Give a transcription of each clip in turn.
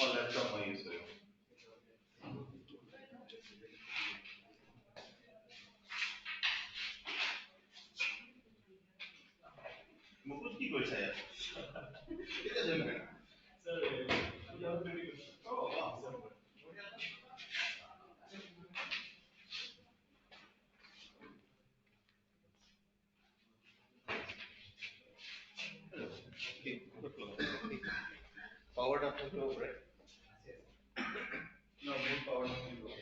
और लैपटॉप में यूज करो मुकुट की कोई सा यार कितना जन है sir you are very good oh wow sir okay good flow powered up to flow right no more powered up to flow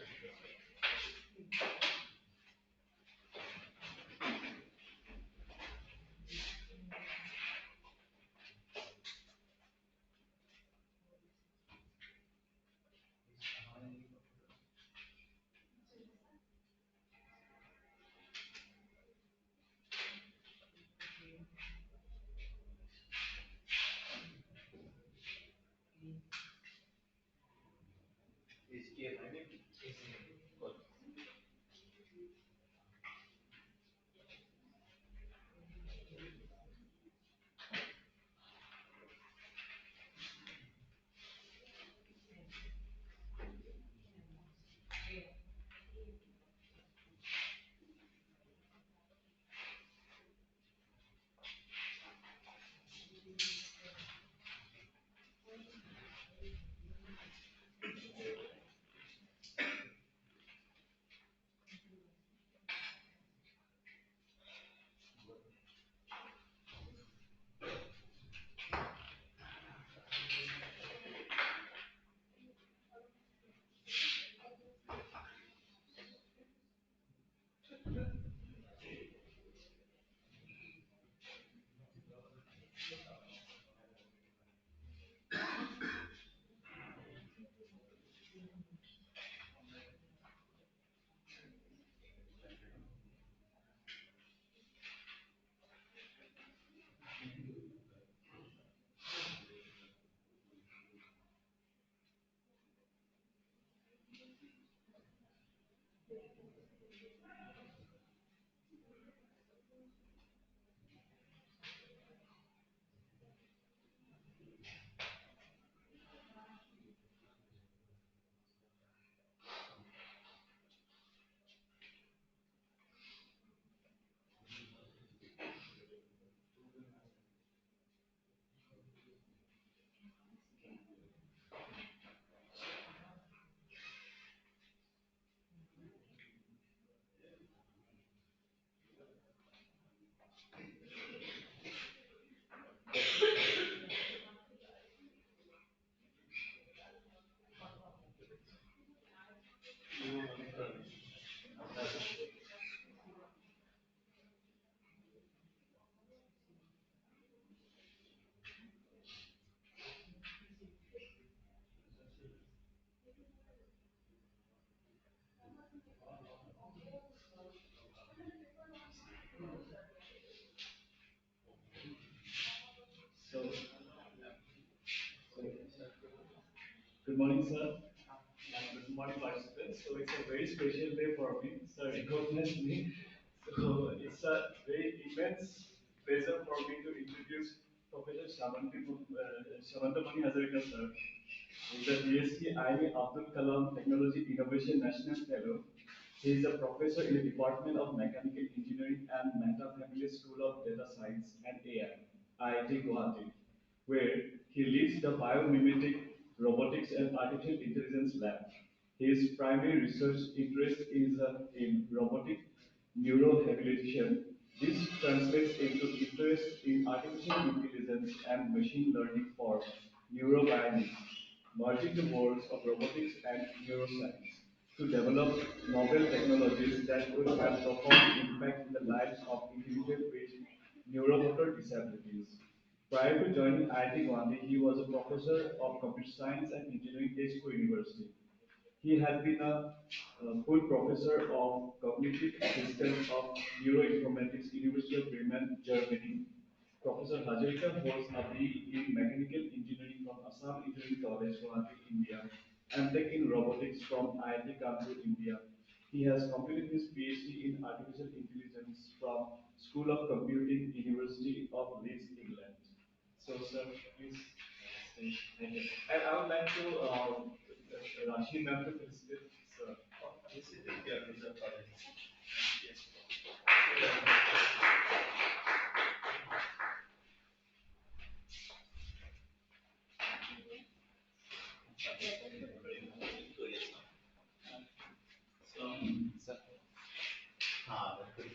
इसके मैंने So, good morning, sir. Good morning, participants. So it's a very special day for me. Sir recognized me. So it's a very immense pleasure for me to introduce Professor Shamantamani Hazarika, sir. He's a BSc IME Abdul Kalam Technology Innovation National Fellow. He is a professor in the Department of Mechanical Engineering and Mehta Family School of Data Science and AI, IIT Guwahati, where he leads the biomimetic robotics and artificial intelligence lab. His primary research interest is in robotic neurohabilitation. This translates into interest in artificial intelligence and machine learning for neurobionics, merging the worlds of robotics and neuroscience to develop novel technologies that will have profound impact in the lives of individuals with neuromotor disabilities. Prior to joining IIT Guwahati, he was a professor of computer science and engineering at School University. He had been a full professor of cognitive systems of neuroinformatics, University of Bremen, Germany. Professor Hazarika holds a BE in mechanical engineering from Assam Engineering College, Guwahati, India, and Tech in robotics from IIT Kanpur, India. He has completed his PhD in artificial intelligence from School of Computing, University of Leeds, England. So, sir, please. Thank you. And I would like to Rashid ma'am to felicitate sir. This is the college. Yes. So, that could be.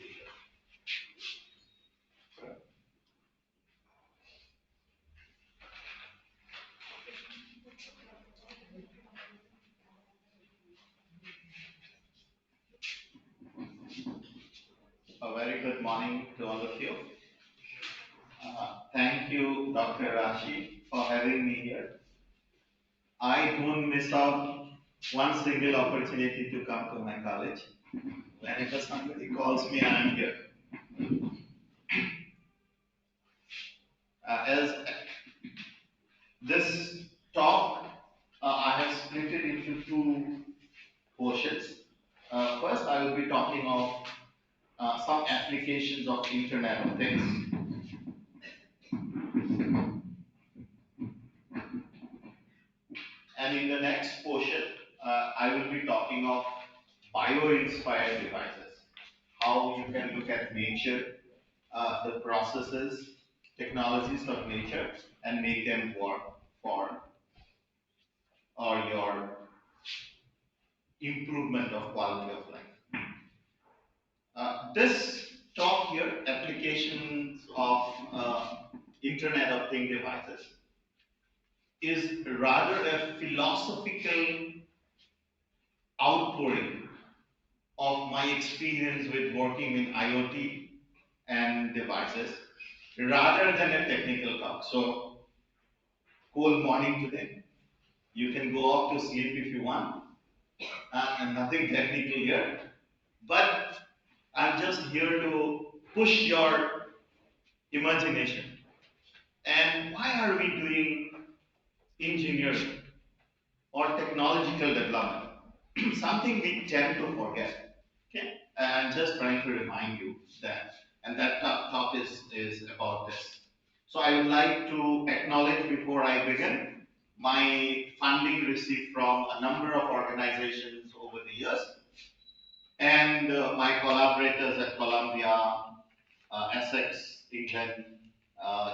A very good morning to all of you. Thank you, Dr. Rashi, for having me here. I don't miss out one single opportunity to come to my college. Whenever somebody calls me, I am here. As this talk, I have split it into two portions. First, I will be talking of some applications of Internet of Things. And in the next portion, I will be talking of bio-inspired devices. How you can look at nature, the processes, technologies of nature, and make them work for or your improvement of quality of life. This talk here, applications of Internet of Things devices, is rather a philosophical outpouring of my experience with working with IoT and devices rather than a technical talk. So, cold morning today. You can go off to sleep if you want, and nothing technical here. But I'm just here to push your imagination. And why are we doing engineering or technological development? Something we tend to forget. Okay, I'm just trying to remind you that, and that top is about this. So I would like to acknowledge before I begin my funding received from a number of organizations over the years, and my collaborators at Columbia, Essex, England,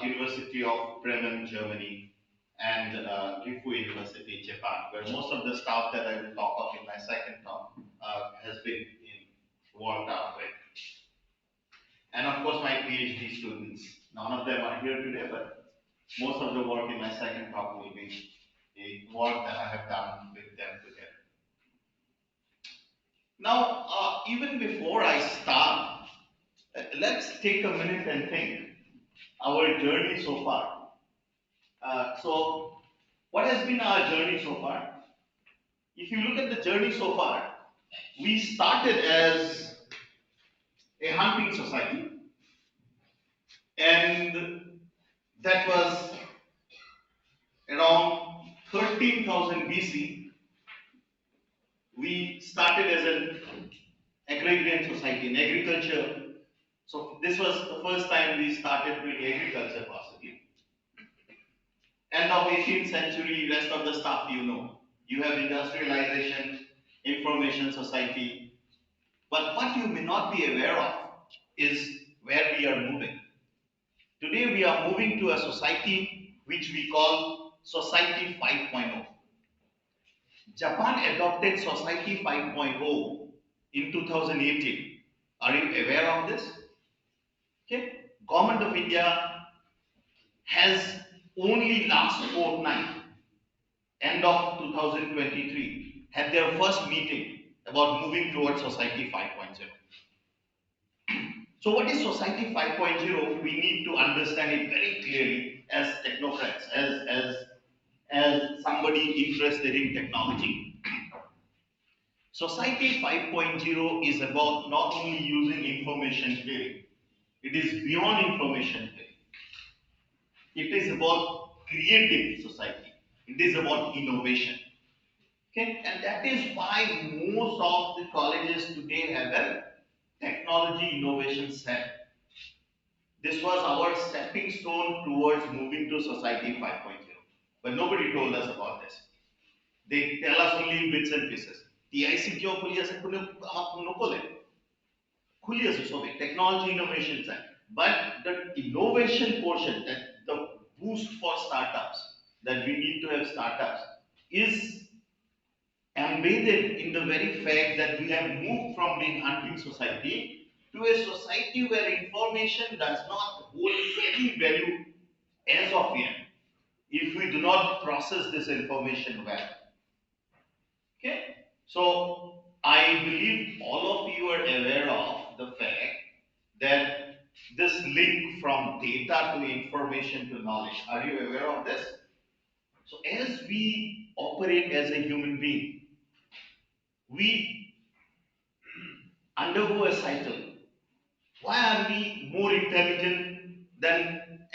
University of Bremen, Germany, and Gifu University, Japan, where most of the stuff that I will talk of in my second talk has been worked out with. And of course, my PhD students. None of them are here today, but most of the work in my second talk will be a work that I have done with them together. Now, even before I start, let's take a minute and think our journey so far. So, what has been our journey so far? If you look at the journey so far, we started as a hunting society, and that was around 13,000 BC. We started as an agrarian society in agriculture. So this was the first time we started doing agriculture possibly. End of 18th century, rest of the stuff you know. You have industrialization, information society. But what you may not be aware of is where we are moving. Today we are moving to a society which we call Society 5.0. Japan adopted Society 5.0 in 2018. Are you aware of this? Okay. Government of India has only last fortnight, end of 2023, had their first meeting about moving towards Society 5.0. So what is Society 5.0? We need to understand it very clearly as technocrats, as somebody interested in technology. Society 5.0 is about not only using information theory, it is beyond information theory. It is about creative society. It is about innovation. Okay, and that is why most of the colleges today have a technology innovation cell. This was our stepping stone towards moving to Society 5.0. but nobody told us about this. They tell us only in bits and pieces. TIC কিয় খুলি আছে কোনে আমাক নকলে খুলি আছে সবে technology innovation side, but the innovation portion, that the boost for startups, that we need to have startups, is embedded in the very fact that we have moved from being hunting society to a society where information does not hold any value as of yet if we do not process this information well. Okay, so I believe all of you are aware of the fact that this link from data to information to knowledge. Are you aware of this? So as we operate as a human being, we undergo a cycle. Why are we more intelligent than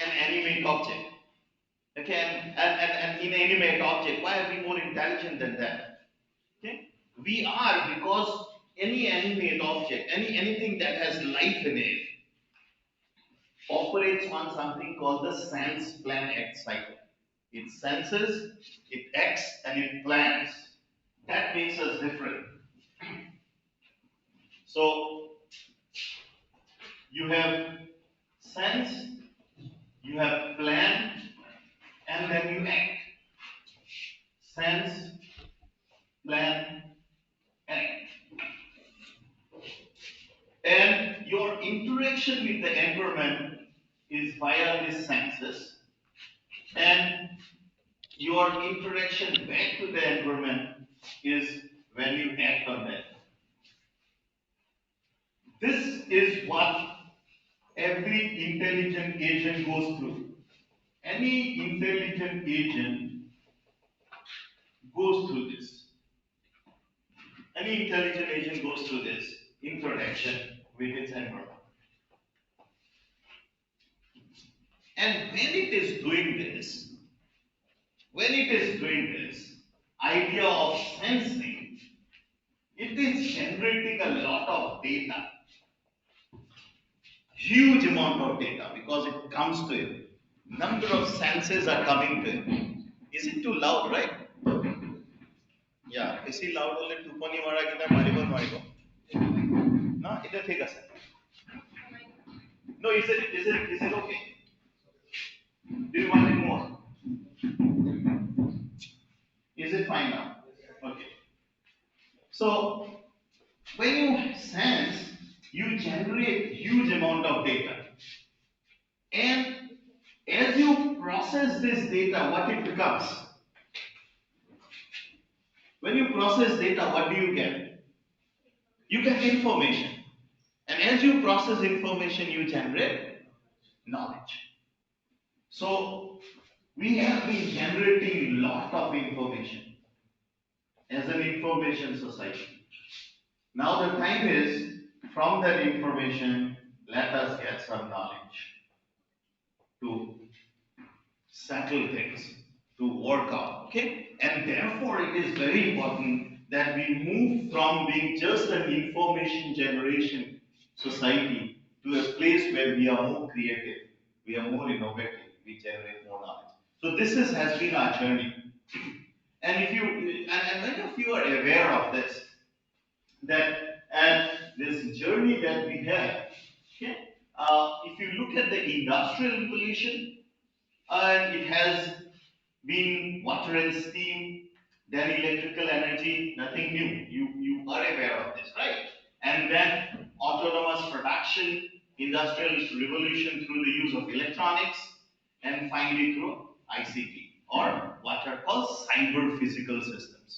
an animate object? Okay, and inanimate object, why are we more intelligent than that? Okay, we are because any animate object, anything that has life in it, operates on something called the sense plan act cycle. It senses, it acts, and it plans. That makes us different. So you have sense, you have plan, and then you act. Sense, plan, act. And your interaction with the environment is via these senses, and your interaction back to the environment is when you act on that. This is what every intelligent agent goes through. Any intelligent agent goes through this. Any intelligent agent goes through this interaction with its environment. And when it is doing this, idea of sensing, it is generating a lot of data. Huge amount of data, because it comes to it. Number of senses are coming to it. Is it too loud, right? Yeah, বেছি loud হলে টোপনি মাৰা কিটা মাৰিব নোৱাৰিব না, এটা ঠিক আছে. No, is it okay? Do you want it more? Is it fine now? Okay. So when you sense, you generate huge amount of data, and as you process this data, what it becomes? When you process data, what do you get? You get information. And as you process information, you generate knowledge. So we have been generating a lot of information as an information society. Now the time is, from that information, let us get some knowledge to settle things, to work out. Okay? And therefore it is very important that we move from being just an information generation society to a place where we are more creative, we are more innovative, we generate more knowledge. So this has been our journey. And if you and many of you are aware of this, that and this journey that we have, okay, if you look at the industrial revolution, and it has been water and steam, then electrical energy, nothing new. You are aware of this, right? And then autonomous production, industrial revolution through the use of electronics, and finally through ICT, or what are called cyber physical systems.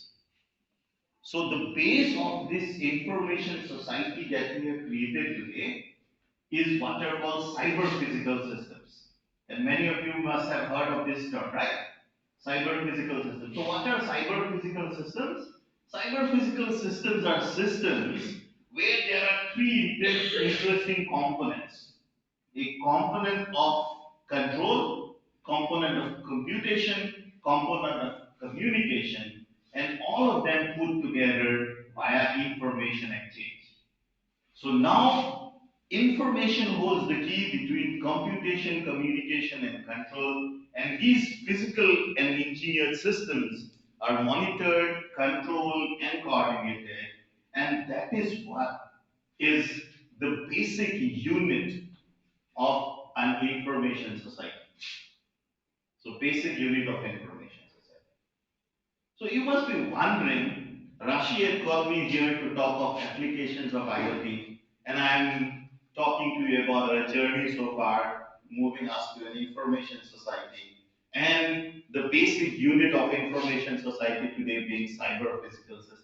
So the base of this information society that we have created today is what are called cyber physical systems. And many of you must have heard of this term, right? Cyber physical systems. So what are cyber physical systems? Cyber physical systems are systems where there are three interesting components. A component of control, component of computation, component of communication, and all of them put together via information exchange. So now Information holds the key between computation, communication, and control, and these physical and engineered systems are monitored, controlled, and coordinated, and that is what is the basic unit of an information society. So, basic unit of information society. So, you must be wondering, Rashid called me here to talk of applications of IoT, and I'm talking to you about our journey so far, moving us to an information society, and the basic unit of information society today being cyber physical systems.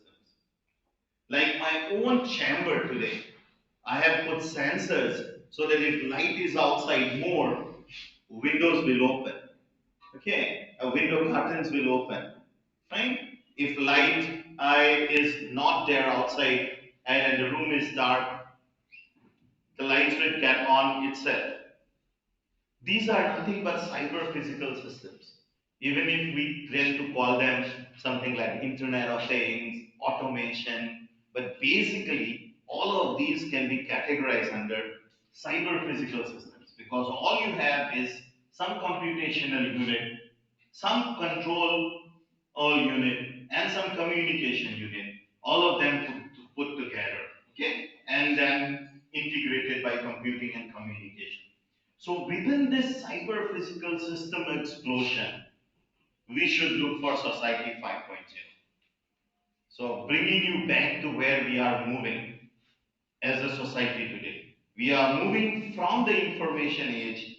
Like my own chamber today, I have put sensors so that if light is outside more, windows will open. Okay, a window curtains will open. Fine. If light is not there outside and the room is dark, the lights will get on itself. These are nothing but cyber physical systems. Even if we tend to call them something like Internet of Things, automation, but basically all of these can be categorized under cyber physical systems because all you have is some computational unit, some control unit, and some communication unit, all of them put together, okay, and then integrated by computing and communication. So within this cyber physical system explosion, we should look for society 5.0. So bringing you back to where we are moving as a society today. We are moving from the information age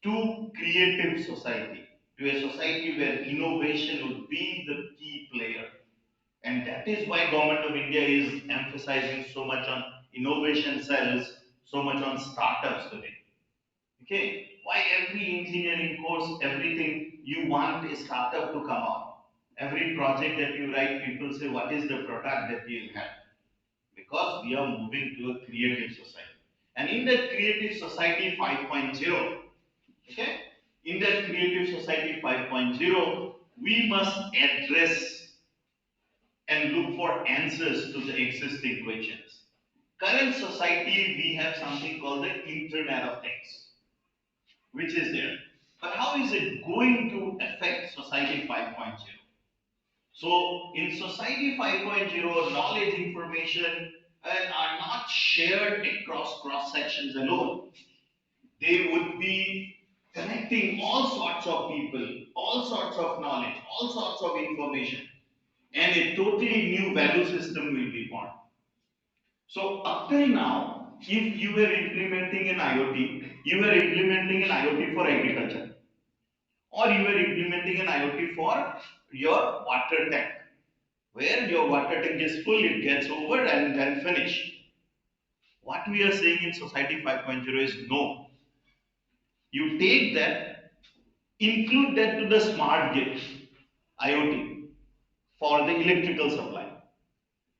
to creative society, to a society where innovation would be the key player. And that is why Government of India is emphasizing so much on innovation cells, so much on startups today. Okay, why every engineering course, everything you want a startup to come out. Every project that you write, people say, what is the product that you have? Because we are moving to a creative society. And in that creative society 5.0, okay, in that creative society 5.0, we must address and look for answers to the existing questions. Current society, we have something called the Internet of Things, which is there. But how is it going to affect society 5.0? So, in society 5.0, knowledge, information are not shared across cross sections alone. They would be connecting all sorts of people, all sorts of knowledge, all sorts of information, and a totally new value system will be born. So, up till now, if you were implementing an IoT, you were implementing an IoT for agriculture, or you were implementing an IoT for your water tank, where your water tank is full, it gets over and then finish. What we are saying in Society 5.0 is no. You take that, include that to the smart grid, IoT, for the electrical supply.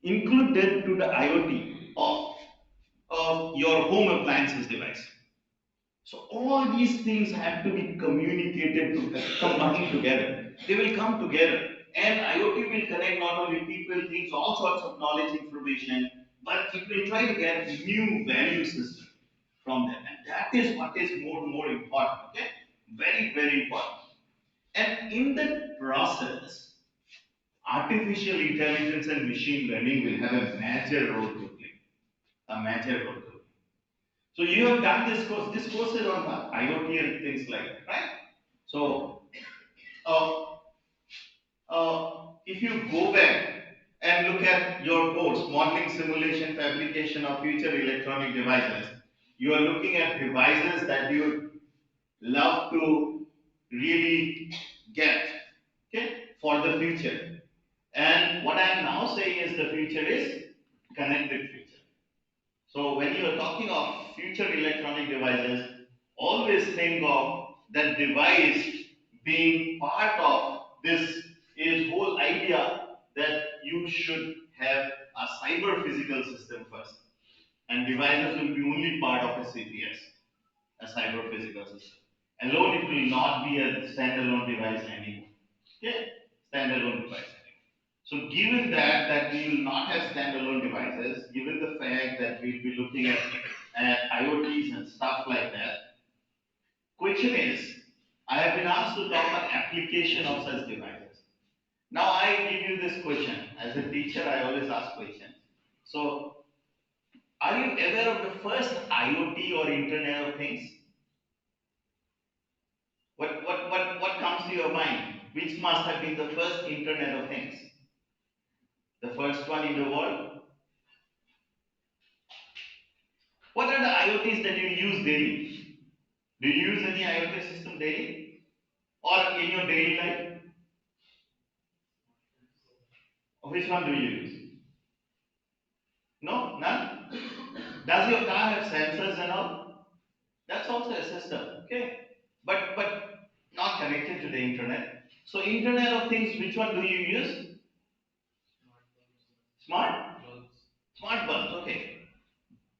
Include that to the IoT of your home appliances device. So all these things have to be communicated to combined together. They will come together. And IoT will connect not only people, things, all sorts of knowledge, information, but it will try to get new value system from them. And that is what is more important. Okay? Very, very important. And in that process, artificial intelligence and machine learning will have a major role to play. A major role to play. So you have done this course. This course is on what? IoT and things like that, right? So uh, if you go back and look at your course, modeling, simulation, fabrication of future electronic devices, you are looking at devices that you love to really get, okay, for the future. And what I am now saying is the future is connected future. So when you are talking of future electronic devices, always think of that device being part of this is whole idea that you should have a cyber physical system first. And devices will be only part of a CPS, a cyber physical system. Alone it will not be a standalone device anymore. Okay? Standalone device. So given that we will not have standalone devices, given the fact that we'll be looking at and IoTs and stuff like that. Question is, I have been asked to talk about application of such devices. Now I give you this question. As a teacher, I always ask questions. So, are you aware of the first IoT or Internet of Things? What comes to your mind? Which must have been the first Internet of Things? The first one in the world? What are the IoTs that you use daily? Do you use any IoT system daily? Or in your daily life? Which one do you use? No? None? Does your car have sensors and all? That's also a system, okay? But not connected to the internet. So Internet of Things, which one do you use? Smart? Smart bulbs, okay.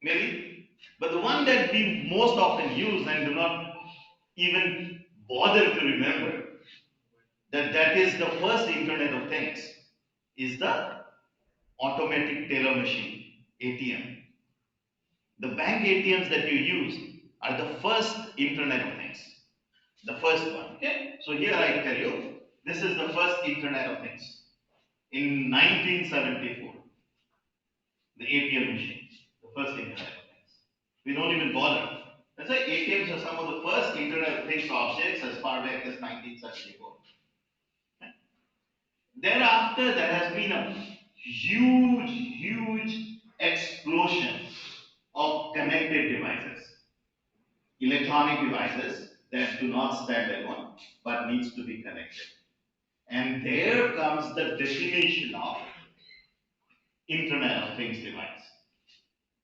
Maybe. But the one that we most often use and do not even bother to remember that is the first Internet of Things is the automatic teller machine, ATM. The bank ATMs that you use are the first Internet of Things. The first one. Okay? So here I tell you, this is the first Internet of Things. In 1974, the ATM machine, the first Internet of Things. We don't even bother. That's why ATMs are some of the first Internet of Things objects as far back as 1974. Okay? Thereafter, there has been a huge explosion of connected devices, electronic devices that do not stand alone but needs to be connected. And there comes the definition of Internet of Things device.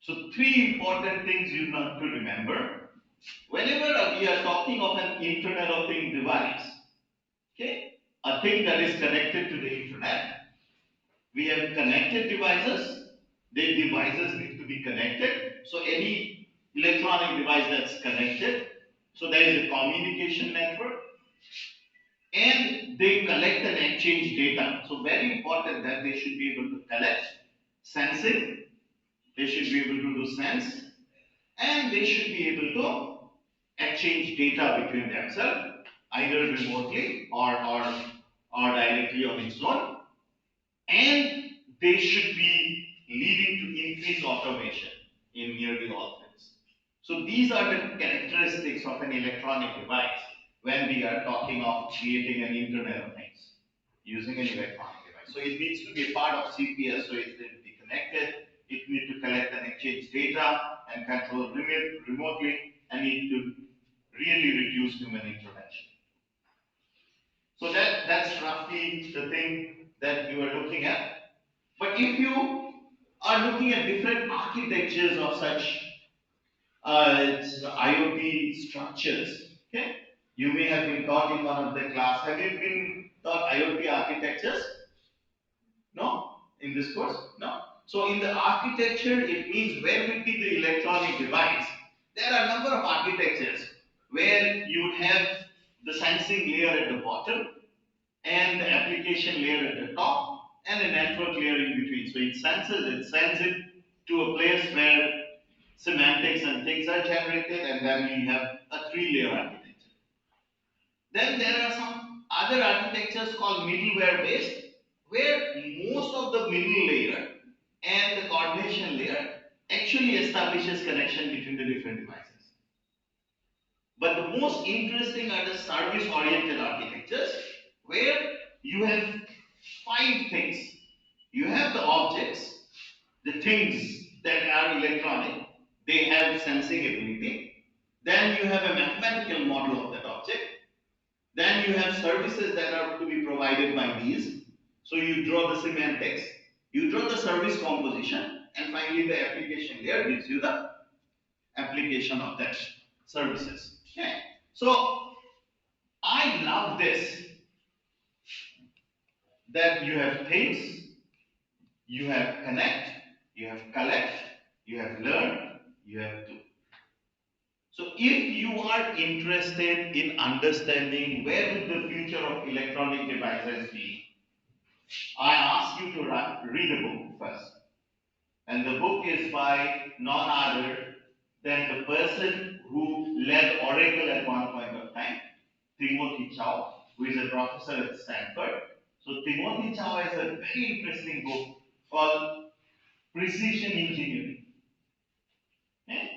So three important things you have to remember. Whenever we are talking of an Internet of Things device, okay, a thing that is connected to the Internet, we have connected devices. The devices need to be connected. So any electronic device that's connected, so there is a communication network, and they collect and exchange data. So very important that they should be able to collect sensing, they should be able to do sense, and they should be able to exchange data between themselves, either remotely or directly on its own, and they should be leading to increased automation in nearly all things. So these are the characteristics of an electronic device when we are talking of creating an Internet of Things using an electronic device. So it needs to be a part of CPS, so it needs to be connected, it needs to collect and exchange data and control remotely, and need to really reduce human intervention. So that's roughly the thing that you are looking at. But if you are looking at different architectures of such IoT structures, okay, you may have been taught in one of the class. Have you been taught IoT architectures? No? In this course? No? So in the architecture, it means where will be the electronic device. There are a number of architectures where you would have the sensing layer at the bottom and the application layer at the top and a network layer in between. So it senses, it sends it to a place where semantics and things are generated, and then you have a three-layer architecture. Then there are some other architectures called middleware based, where most of the middle layer and the coordination layer actually establishes connection between the different devices. But the most interesting are the service-oriented architectures, where you have five things. You have the objects, the things that are electronic, they have sensing ability. Then you have a mathematical model of that object. Then you have services that are to be provided by these. So you draw the semantics, you draw the service composition, and finally the application layer gives you the application of that services. Okay. So I love this, that you have things, you have connect, you have collect, you have learn, you have do. So if you are interested in understanding where would the future of electronic devices be, I ask you to read a book first. And the book is by none other Then the person who led Oracle at one point of time, Timothy Chow, who is a professor at Stanford. So Timothy Chow has a very interesting book called Precision Engineering, eh?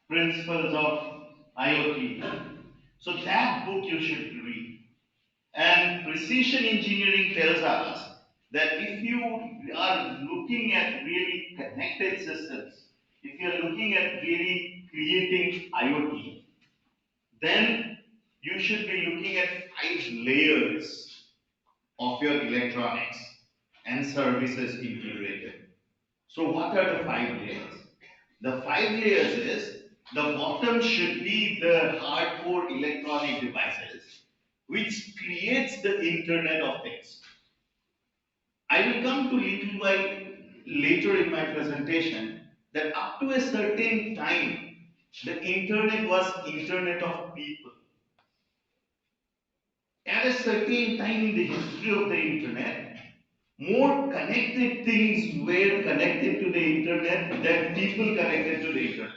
Principles of IoT. So that book you should read. And precision engineering tells us that if you are looking at really connected systems, if you are looking at really creating IoT, then you should be looking at 5 layers of your electronics and services integrated. So what are the 5 layers? The 5 layers is the bottom should be the hardcore electronic devices, which creates the Internet of Things. I will come to little while later in my presentation that up to a certain time, the Internet was Internet of people. At a certain time in the history of the Internet, more connected things were connected to the Internet than people connected to the Internet.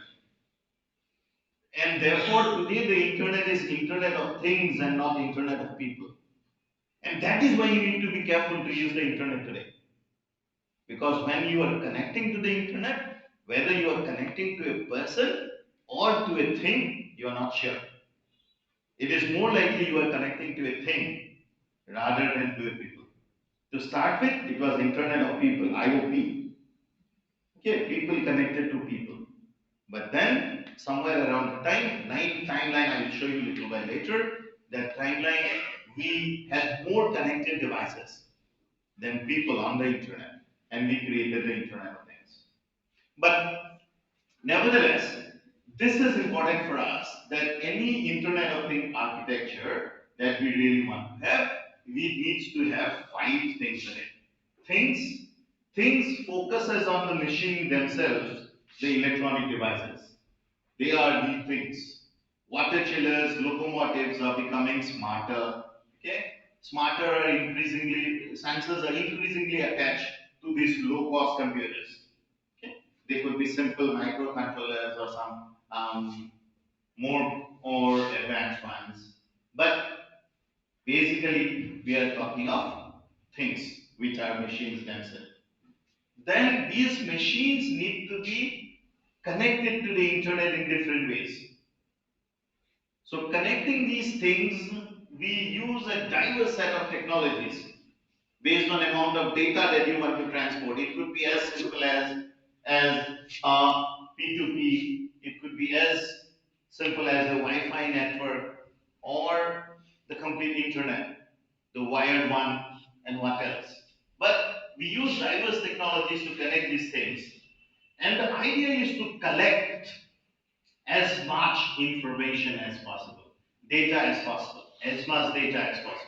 And therefore, today the Internet is Internet of Things and not Internet of people. And that is why you need to be careful to use the Internet today. Because when you are connecting to the Internet, whether you are connecting to a person or to a thing, you are not sure. It is more likely you are connecting to a thing rather than to a people. To start with, it was Internet of People, IOP. Okay, people connected to people. But then, somewhere around the timeline, I will show you a little while later, that timeline, we had more connected devices than people on the internet, and we created the Internet of Things. But nevertheless, this is important for us that any Internet of Things architecture that we really want to have, we needs to have 5 things in it. Things, things focuses on the machine themselves, the electronic devices. They are the things. Water chillers, locomotives are becoming smarter. Okay, smarter are increasingly sensors are increasingly attached to these low-cost computers. Okay, they could be simple microcontrollers or some more or advanced ones. But basically, we are talking of things which are machines themselves. Then these machines need to be connected to the internet in different ways. So connecting these things, we use a diverse set of technologies based on amount of data that you want to transport. It could be as simple as P2P. It could be as simple as a Wi-Fi network or the complete internet, the wired one, and what else. But we use diverse technologies to connect these things, and the idea is to collect as much information as possible, data as possible, as much data as possible.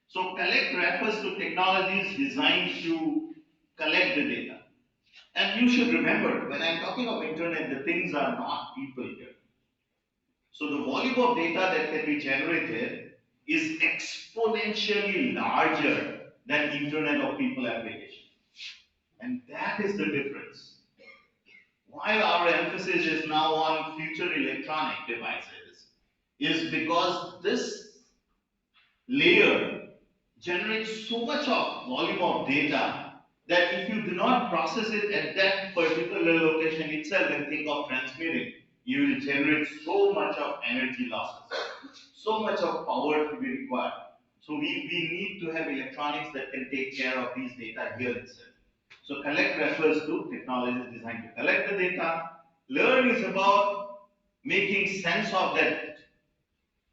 So collect refers to technologies designed to collect the data. And you should remember, when I'm talking of internet, the things are not people here. So the volume of data that can be generated is exponentially larger than Internet of People application. And that is the difference. Why our emphasis is now on future electronic devices is because this layer generates so much of volume of data that if you do not process it at that particular location itself and think of transmitting, you will generate so much of energy losses, so much of power to be required. So we need to have electronics that can take care of these data here itself. So collect refers to technologies designed to collect the data. Learn is about making sense of that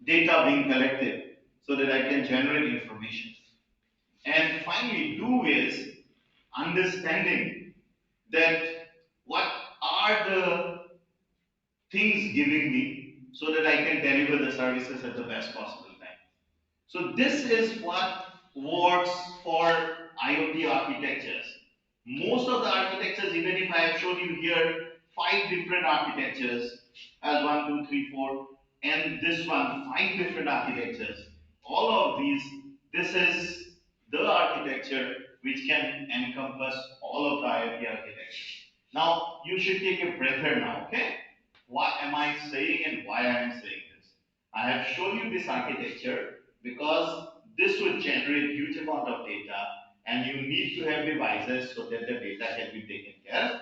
data being collected so that I can generate information. And finally, do is understanding that what are the things giving me so that I can deliver the services at the best possible time. So this is what works for IoT architectures. Most of the architectures, even if I have shown you here 5 different architectures as 1, 2, 3, 4, and this one, 5 different architectures. All of these, this is the architecture which can encompass all of the IoT architecture. Now you should take a breather now, okay? What am I saying and why I am saying this? I have shown you this architecture because this would generate huge amount of data and you need to have devices so that the data can be taken care of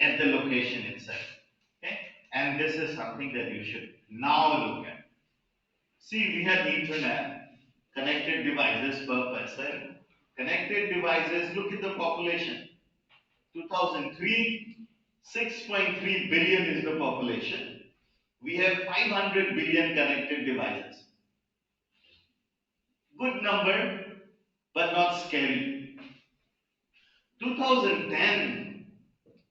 at the location itself. Okay? And this is something that you should now look at. See, we have internet, connected devices per person. Connected devices, look at the population. 2003, 6.3 billion is the population. We have 500 billion connected devices. Good number, but not scary. 2010,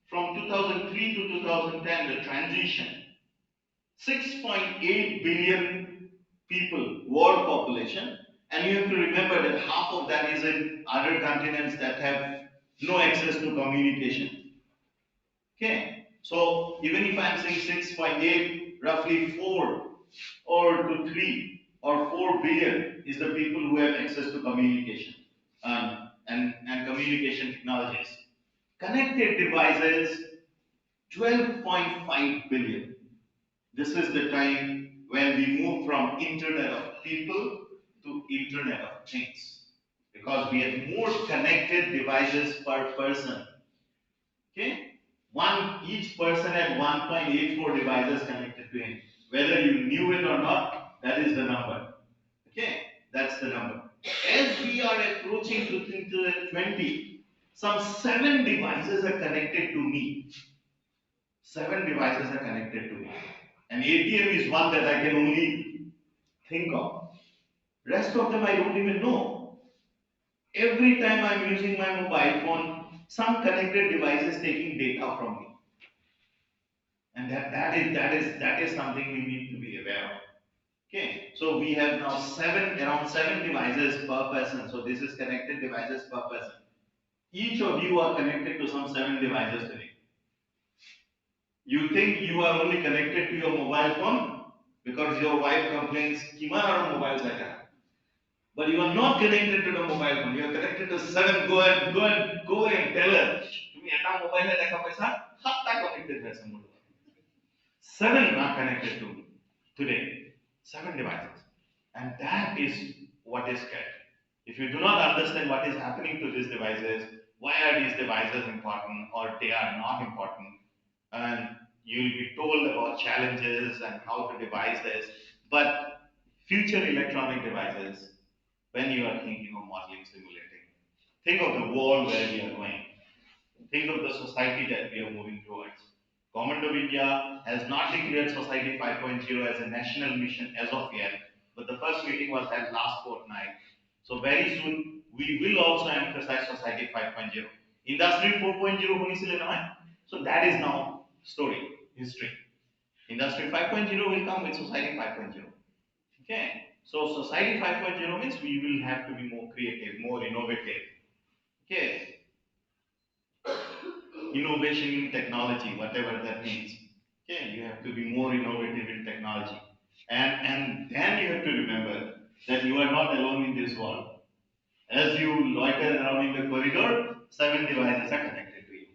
from 2003 to 2010, the transition, 6.8 billion people, world population, and you have to remember that half of that is in other continents that have no access to communication. Okay, so even if I'm saying 6.8, roughly 4 or to 3 or 4 billion is the people who have access to communication and communication technologies. Connected devices, 12.5 billion. This is the time when we move from Internet of People to Internet of Things. Because we have more connected devices per person. Okay? Each person had 1.84 devices connected to him. Whether you knew it or not, that is the number. Okay? That's the number. As we are approaching 2020, some 7 devices are connected to me. 7 devices are connected to me. And ATM is one that I can only think of. Rest of them I don't even know. Every time I'm using my mobile phone, some connected device is taking data from me. And that is something we need to be aware of. Okay, so we have now around 7 devices per person. So this is connected devices per person. Each of you are connected to some 7 devices today. You think you are only connected to your mobile phone because your wife complains, "Kiman aro mobile chaka." But you are not connected to the mobile phone. You are connected to 7. Go and tell her. তুমি এটা মোবাইলে দেখা পাইছা 7টা connected হয়েছে মোট 7 are connected to today. 7 devices. And that is what is scary. If you do not understand what is happening to these devices, why are these devices important or they are not important, and you'll be told about challenges and how to devise this. But future electronic devices, when you are thinking of modeling, simulating, think of the world where we are going. Think of the society that we are moving towards. Government of India has not declared Society 5.0 as a national mission as of yet, but the first meeting was held last fortnight. So very soon we will also emphasize Society 5.0. Industry 4.0 hunisile nahoy. So that is now story, history. Industry 5.0 will come with Society 5.0. Okay. So Society 5.0 means we will have to be more creative, more innovative. Okay. Innovation in technology, whatever that means. Okay, you have to be more innovative in technology. And then you have to remember that you are not alone in this world. As you loiter around in the corridor, 7 devices are connected to you.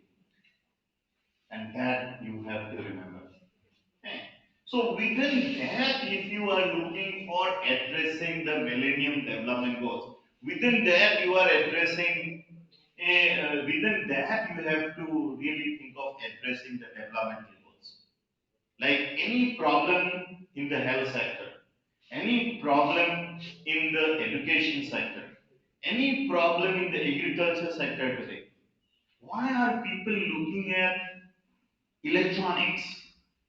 And that you have to remember. Okay. So within that, if you are looking for addressing the Millennium Development Goals, within that you are addressing within that you have to really think of addressing the developmental goals. Like any problem in the health sector, any problem in the education sector, any problem in the agriculture sector today. Why are people looking at electronics,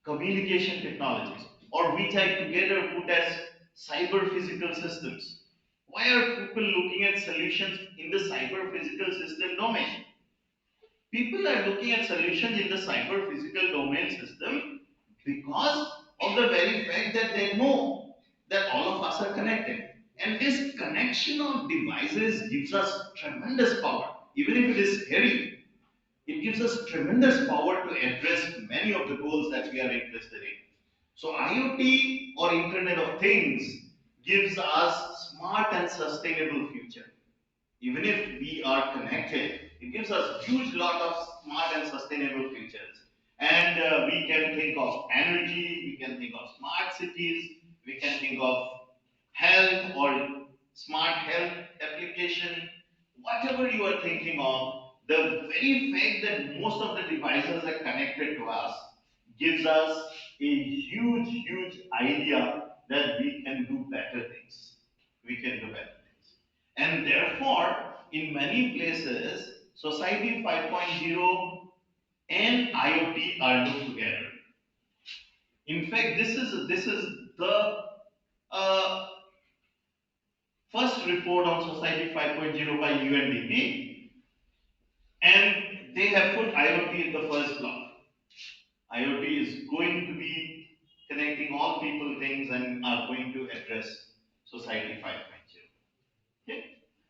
communication technologies, or which I together put as cyber physical systems? Why are people looking at solutions in the cyber physical system domain? People are looking at solutions in the cyber physical domain system because of the very fact that they know that all of us are connected. And this connection of devices gives us tremendous power. Even if it is scary, it gives us tremendous power to address many of the goals that we are interested in. So IoT or Internet of Things gives us smart and sustainable future. Even if we are connected, it gives us huge lot of smart and sustainable futures. And we can think of energy, we can think of smart cities, we can think of health or smart health application, whatever you are thinking of. The very fact that most of the devices are connected to us gives us a huge idea that we can do better things. We can do better things. And therefore, in many places, Society 5.0 and IoT are looked together. In fact, this is the uh, first report on Society 5.0 by UNDP, and they have put IoT in the first block. IoT is going to be connecting all people, things, and are going to address Society 5.0. Okay?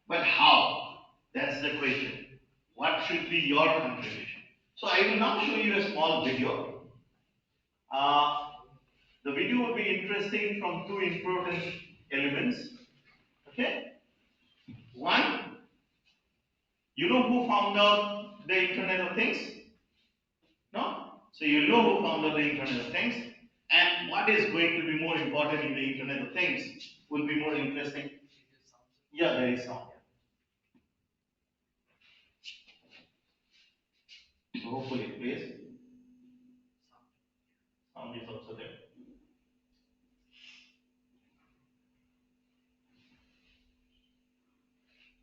But how? That's the question. What should be your contribution? So I will now show you a small video. The video will be interesting from two important elements. Okay? One, you know who found out the Internet of Things? No? So you know who found out the Internet of Things, and what is going to be more important in the Internet of Things will be more interesting. Yeah, there is sound. So hopefully it plays. Sound is also there.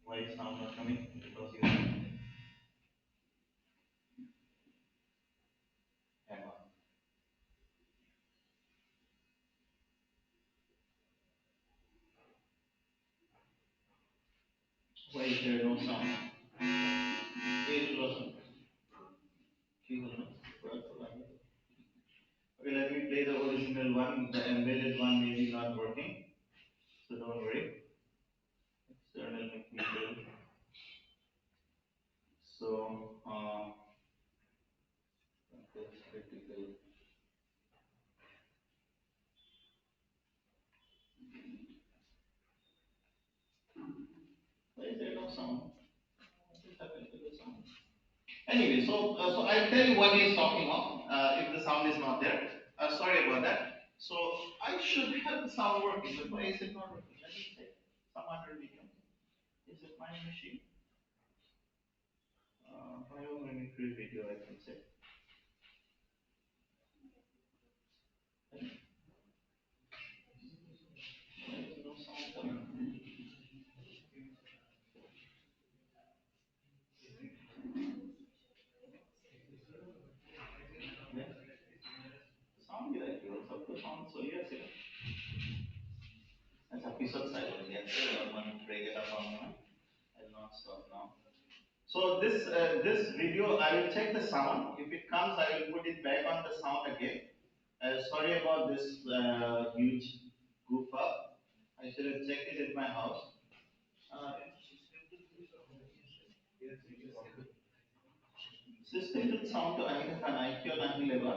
Why is sound not coming? Because you hang on. Why is there no sound? It wasn't. Okay, let me play the original one. The embedded one may be not working, so don't worry. External mechanical. So, that's critical. Why is there no sound? What is happening to the sound? Anyway, so I'll tell you what he's talking of. If the sound is not there, sorry about that. So I should have the sound working, but why is it not working? Let me check some other video. Is it my machine? Biomimetry video, I can say. Why is no sound coming? Yeah. Sound भी रहती है, सबको sound सही है सिर्फ. अच्छा episode side हो गया, तो मन break it up on one. I'll not stop now. So this video, I will check the sound. If it comes, I will put it back on the sound again. Sorry about this huge goof up. I should have checked it at my house. System with sound to IQ nahi leba.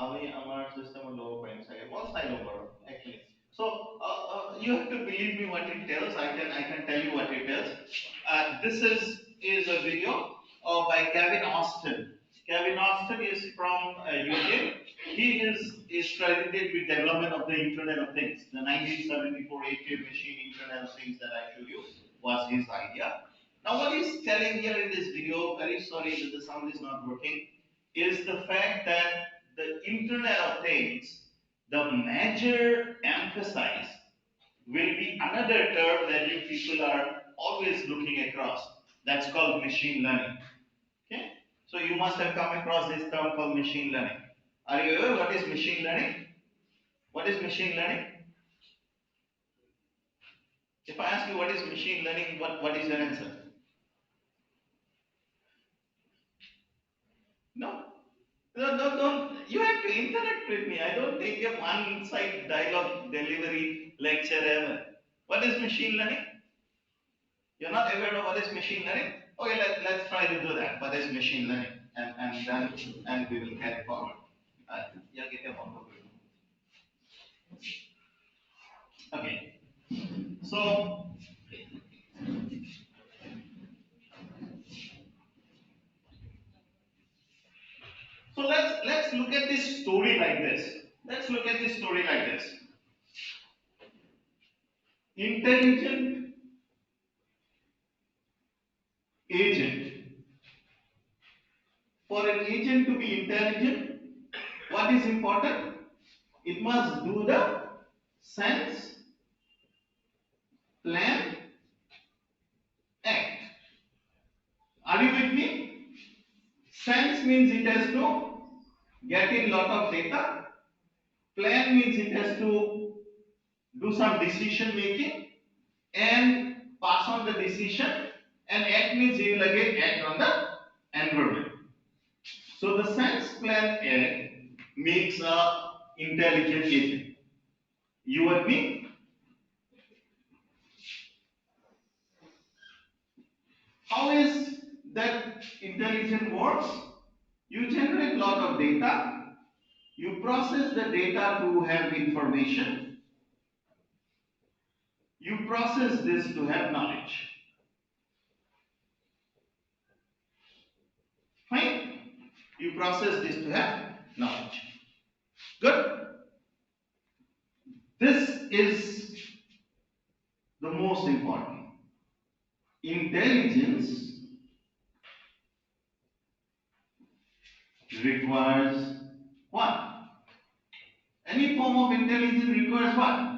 আমি আমার system low points again. What style over actually? So you have to believe me what it tells. I can tell you what it tells. This is a video by Kevin Austin. Kevin Austin is from UK. He is credited with development of the Internet of Things. The 1974 8-bit machine Internet of Things that I showed you was his idea. Now what he's telling here in this video, very sorry that the sound is not working, is the fact that the Internet of Things, the major emphasis will be another term that you people are always looking across. That's called machine learning. Okay? So you must have come across this term called machine learning. Are you aware what is machine learning? What is machine learning? If I ask you what is machine learning, what is your answer? No? Don't. You have to interact with me. I don't take a one-side dialogue delivery lecture ever. What is machine learning? You're not aware of what is machine learning? Okay, let's try to do that. What is machine learning? And we will carry forward. Yeah, get your phone. Okay. So So let's look at this story like this. Let's look at this story like this. Intelligent agent. For an agent to be intelligent, what is important? It must do the sense, plan, act. Are you with me? Sense means it has to get in lot of data. Plan means it has to do some decision making and pass on the decision. And act means he will again act on the environment. So the sense, plan, act makes a intelligent agent. You and me? How is that intelligent works? You generate lot of data, you process the data to have information, you process this to have knowledge. Fine? You process this to have knowledge. Good? This is the most important. Intelligence requires what? Any form of intelligence requires what?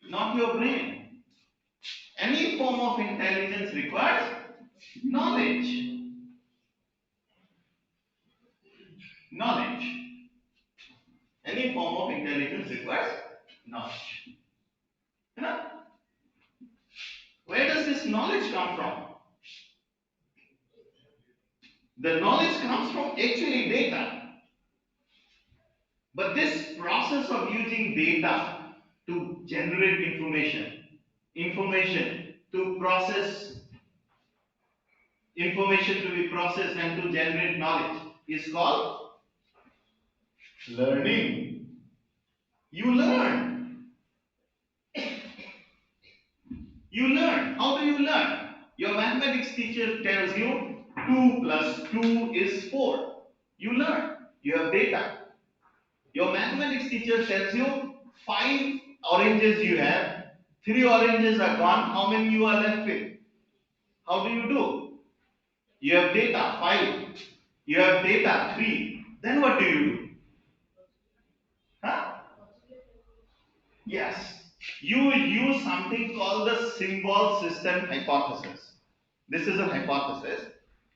Not your brain. Any form of intelligence requires knowledge. Knowledge. Any form of intelligence requires knowledge. You know? Where does this knowledge come from? The knowledge comes from actually data. But this process of using data to generate information to process, information to be processed and to generate knowledge is called learning. You learn. You learn. How do you learn? Your mathematics teacher tells you 2 plus 2 is 4. You learn. You have data. Your mathematics teacher tells you 5 oranges you have, 3 oranges are gone, how many you are left with? How do you do? You have data 5, you have data 3, then what do you do? Huh? Yes, you use something called the symbol system hypothesis. This is a hypothesis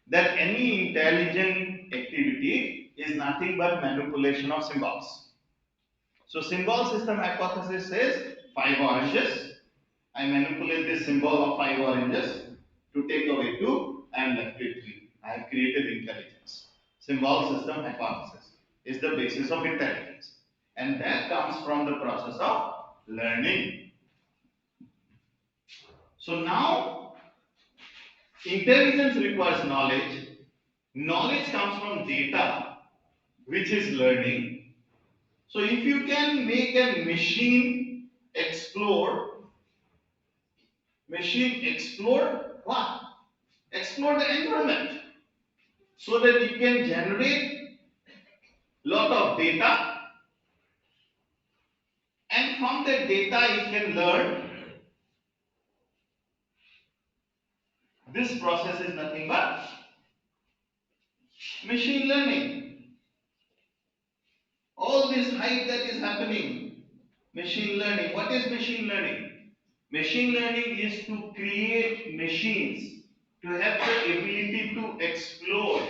that any intelligent activity is nothing but manipulation of symbols. So symbol system hypothesis says 5 oranges. I manipulate this symbol of 5 oranges to take away 2 and left with 3. I have created intelligence. Symbol system hypothesis is the basis of intelligence. And that comes from the process of learning. So now intelligence requires knowledge. Knowledge comes from data, which is learning. So if you can make a machine explore what? Explore the environment so that it can generate lot of data, and from that data it can learn. This process is nothing but machine learning. All this hype that is happening, machine learning. What is machine learning? Machine learning is to create machines to have the ability to explore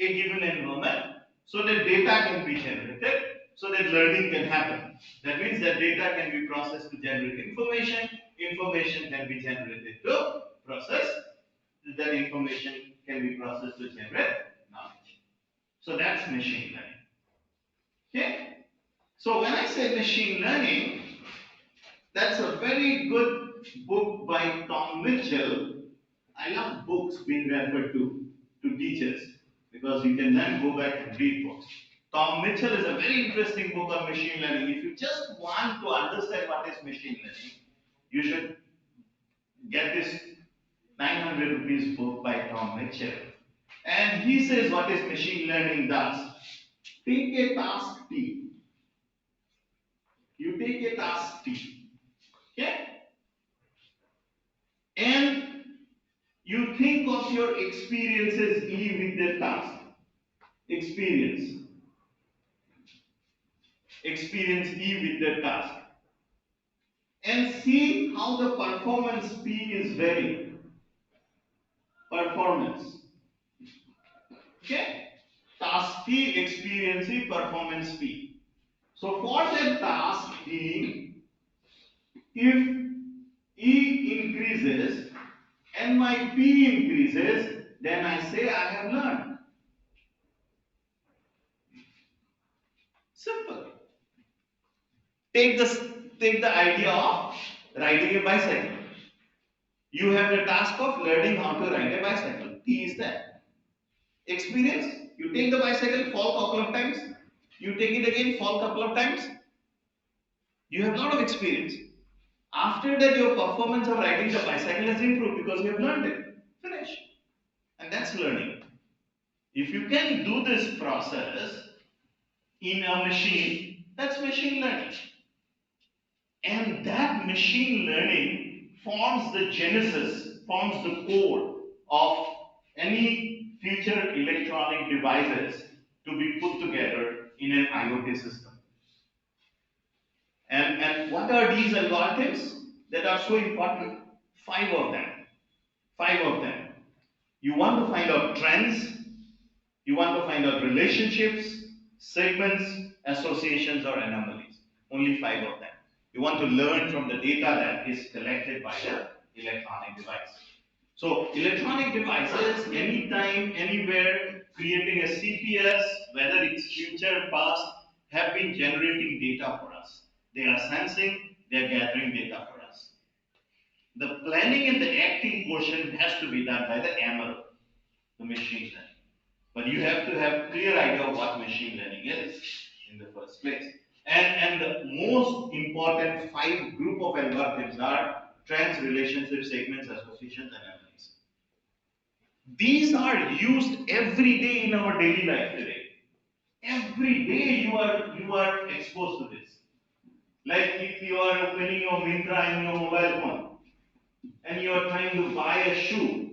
a given environment so that data can be generated, so that learning can happen. That means that data can be processed to generate information, information can be generated to process, that information can be processed to generate knowledge. So that's machine learning. Okay? So when I say machine learning, that's a very good book by Tom Mitchell. I love books being referred to teachers because you can then go back and read books. Tom Mitchell is a very interesting book on machine learning. If you just want to understand what is machine learning, you should get this 900 rupees book by Tom Mitchell. And he says what is machine learning does. Take a task T. You take a task T. Okay? And you think of your experiences E with the task. Experience. Experience E with the task. And see how the performance P is varying. Performance. Okay? Task P, experience E, performance P. So for that task E, if E increases and my P increases, then I say I have learned. Simple. Take this, take the idea of riding a bicycle. You have the task of learning how to ride a bicycle. P is that. Experience. You take the bicycle, fall couple of times. You take it again, fall couple of times. You have a lot of experience. After that, your performance of riding the bicycle has improved because you have learned it. Finish. And that's learning. If you can do this process in a machine, that's machine learning. And that machine learning forms the genesis, forms the core of any future electronic devices to be put together in an IoT system. And what are these algorithms that are so important? Five of them. Five of them. You want to find out trends, you want to find out relationships, segments, associations, or anomalies. Only five of them. You want to learn from the data that is collected by the electronic device. So, electronic devices, anytime, anywhere, creating a CPS, whether it's future, past, have been generating data for us. They are sensing, they are gathering data for us. The planning and the acting portion has to be done by the ML, the machine learning. But you have to have clear idea of what machine learning is in the first place. And the most important five group of algorithms are trends, relationships, segments, associations, and anomalies. These are used every day in our daily life today. Every day you are exposed to this. Like if you are opening your Mintra in your mobile phone and you are trying to buy a shoe,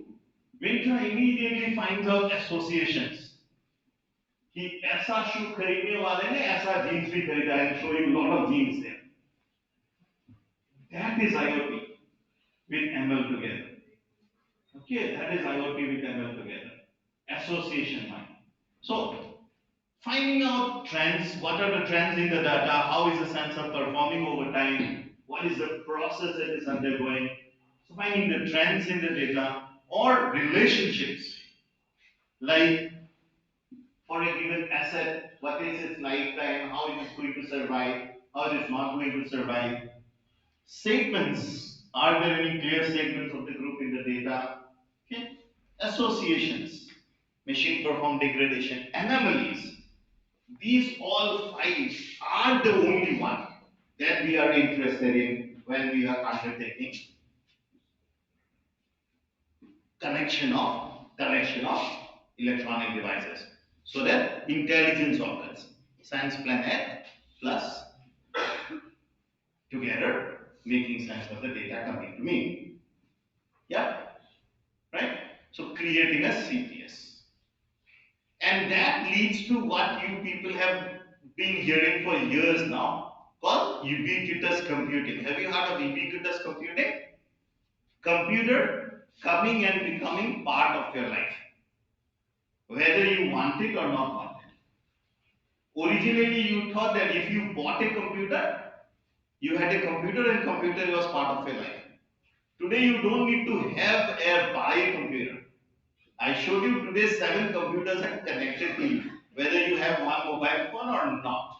Mintra immediately finds out associations. कि ऐसा शू खरीदने वाले ने ऐसा jeans भी खरीदा है, showing lot of jeans there. That is IoT with ML together. Okay, that is IoT with ML together. Association mind. So, finding out trends, what are the trends in the data, how is the sensor performing over time, what is the process that is undergoing. So, finding the trends in the data or relationships, like for a given asset, what is its lifetime, how it is going to survive, how it is not going to survive. Segments, are there any clear segments of the group in the data? Okay. Associations, machine perform degradation, anomalies. These all five are the only one that we are interested in when we are undertaking connection of electronic devices. So that intelligence occurs. Science planet plus together making sense of the data coming to me. Yeah, right? So creating a CPS. And that leads to what you people have been hearing for years now called ubiquitous computing. Have you heard of ubiquitous computing? Computer coming and becoming part of your life, whether you want it or not want it. Originally, you thought that if you bought a computer, you had a computer and computer was part of your life. Today, you don't need to have a buy a computer. I showed you today 7 computers are connected to you, whether you have one mobile phone or not.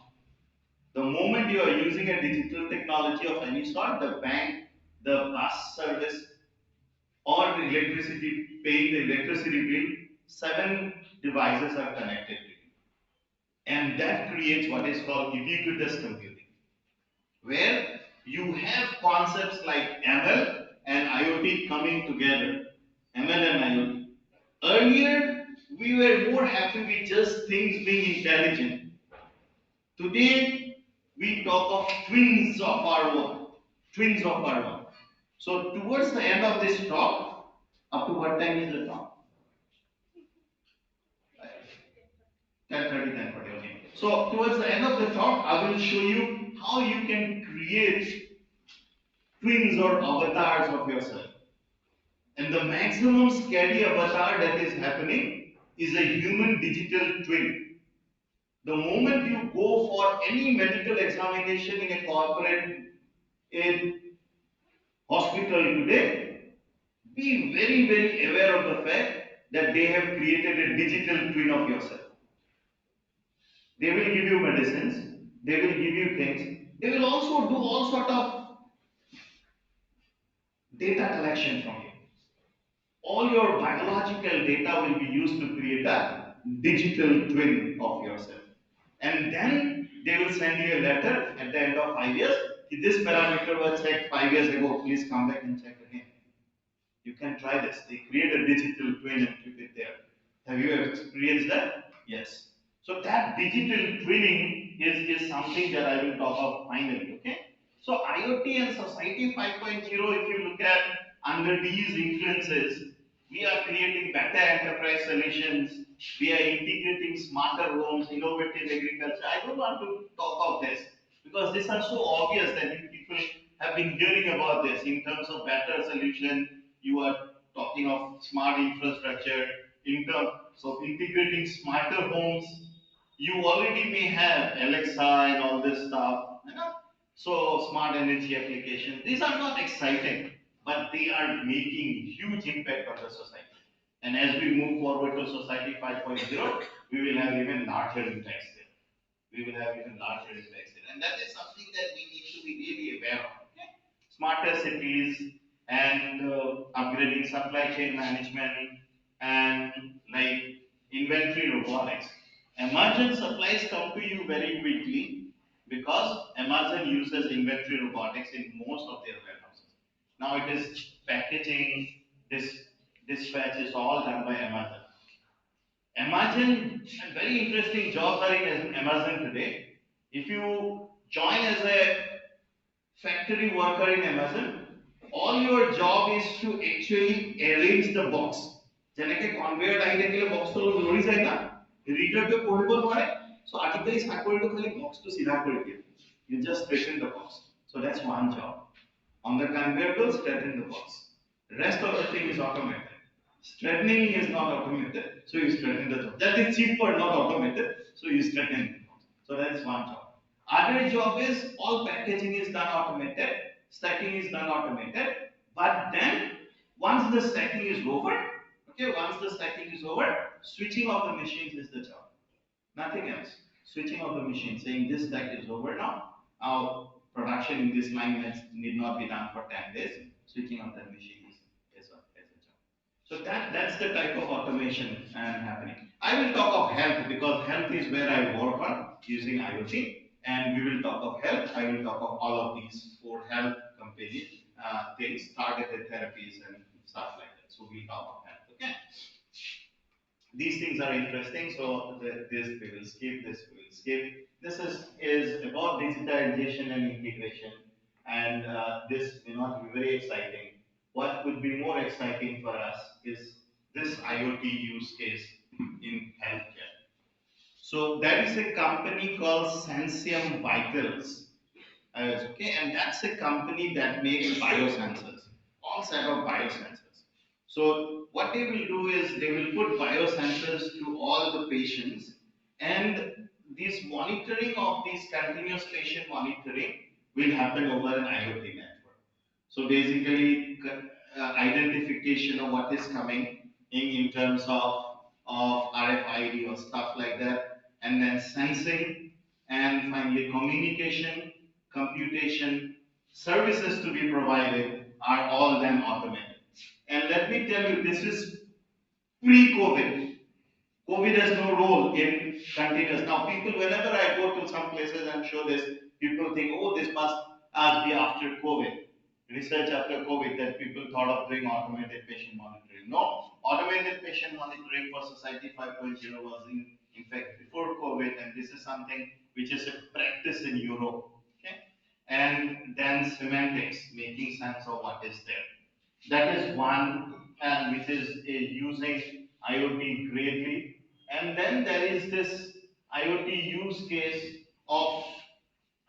The moment you are using a digital technology of any sort, the bank, the bus service, or the electricity, paying the electricity bill, 7 devices are connected to you. And that creates what is called ubiquitous computing, where you have concepts like ML and IoT coming together. ML and IoT. Earlier, we were more happy with just things being intelligent. Today, we talk of twins of our work. Twins of our work. So, towards the end of this talk, up to what time is the talk? 10:30, 10:40. Okay. So, towards the end of the talk, I will show you how you can create twins or avatars of yourself. And the maximum scary avatar that is happening is a human digital twin. The moment you go for any medical examination in a corporate in hospital today, be very, very aware of the fact that they have created a digital twin of yourself. They will give you medicines, they will give you things, they will also do all sort of data collection from you. All your biological data will be used to create a digital twin of yourself. And then they will send you a letter at the end of 5 years. If this parameter was checked 5 years ago, please come back and check again. You can try this. They create a digital twin and keep it there. Have you experienced that? Yes. So that digital twinning is something that I will talk of finally. Okay. So IoT and Society 5.0, if you look at under these influences, we are creating better enterprise solutions. We are integrating smarter homes, innovative agriculture. I don't want to talk of this because these are so obvious that you people have been hearing about this in terms of better solution. You are talking of smart infrastructure, in terms of integrating smarter homes. You already may have Alexa and all this stuff. You know? So smart energy application. These are not exciting, but they are making huge impact on the society. And as we move forward to Society 5.0, we will have even larger impacts there. We will have even larger impacts there. And that is something that we need to be really aware of. Okay? Smarter cities and upgrading supply chain management and like inventory robotics. Amazon supplies come to you very quickly because Amazon uses inventory robotics in most of their warehouses. Now it is packaging, this dispatch is all done by Amazon. Imagine a very interesting jobs are in Amazon today. If you join as a factory worker in Amazon, all your job is to actually arrange the box. যেনেকে conveyor আইলে গেলে box তো লৰি যায় না reader তো পঢ়িব নোৱাৰে so আজিকালি চাকৰিটো খালি box to সিধা কৰি দিয়ে you just straighten the box so that's one job on the conveyor belt straighten the box the rest of the thing is automated straightening is not automated so you straighten the job that is cheaper not automated so you straighten the box so that's one job other job is all packaging is done automated, stacking is done automated, but then once the stacking is over, okay, once the stacking is over, switching of the machines is the job. Nothing else. Switching of the machine, saying this stack is over now. Our production in this line need not be done for 10 days. Switching of the machine is a job. So that's the type of automation happening. I will talk of health because health is where I work on using IoT. And we will talk of health. I will talk of all of these four health companies, things, targeted therapies and stuff like that. So we'll talk of health. Okay. These things are interesting. So this we will skip. This we will skip. This is about digitalization and integration, and this may not be very exciting. What would be more exciting for us is this IoT use case in healthcare. So there is a company called Sensium Vitals. Okay, and that's a company that makes biosensors, all set of biosensors. So what they will do is they will put biosensors to all the patients, and this monitoring of these continuous patient monitoring will happen over an IoT network. So basically, identification of what is coming in terms of RFID or stuff like that, and then sensing, and finally communication, computation, services to be provided are all then automated. And let me tell you, this is pre-COVID. COVID has no role in continuous. Now, people, whenever I go to some places and show this, people think, oh, this must be after COVID. research after COVID that people thought of doing automated patient monitoring. No, automated patient monitoring for Society 5.0 was in fact before COVID, and this is something which is a practice in Europe. Okay, and then semantics, making sense of what is there. That is one, and which is using IoT greatly. And then there is this IoT use case of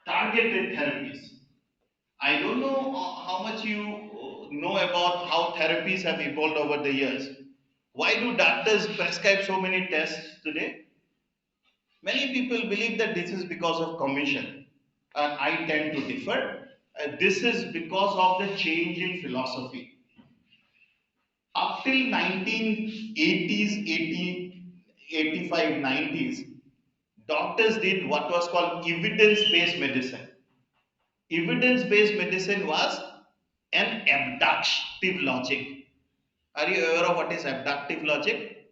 targeted therapies. I don't know how much you know about how therapies have evolved over the years. Why do doctors prescribe so many tests today? Many people believe that this is because of commission, and I tend to differ. This is because of the change in philosophy. Up till 1980s, 80, 85, 90s, doctors did what was called evidence-based medicine. Evidence-based medicine was an abductive logic. Are you aware of what is abductive logic?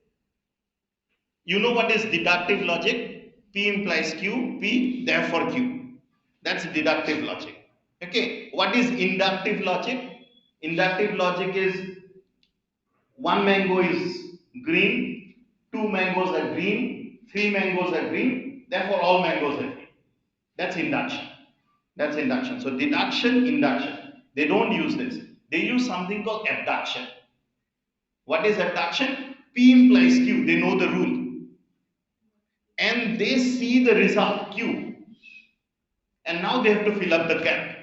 You know what is deductive logic? P implies Q, P therefore Q. That's deductive logic. Okay, what is inductive logic? Inductive logic is one mango is green, two mangoes are green, three mangoes are green, therefore all mangoes are green. That's induction. That's induction. So deduction, induction. They don't use this. They use something called abduction. What is abduction? P implies Q. They know the rule. And they see the result Q. And now they have to fill up the gap.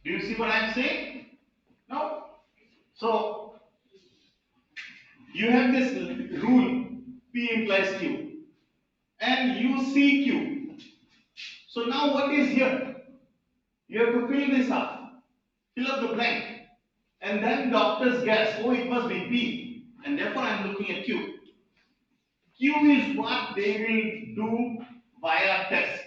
Do you see what I'm saying? No? So you have this rule P implies Q. And you see Q. So now what is here? You have to fill this up. Fill up the blank. And then doctors guess, oh, it must be P. And therefore I'm looking at Q. Q is what they will do via tests.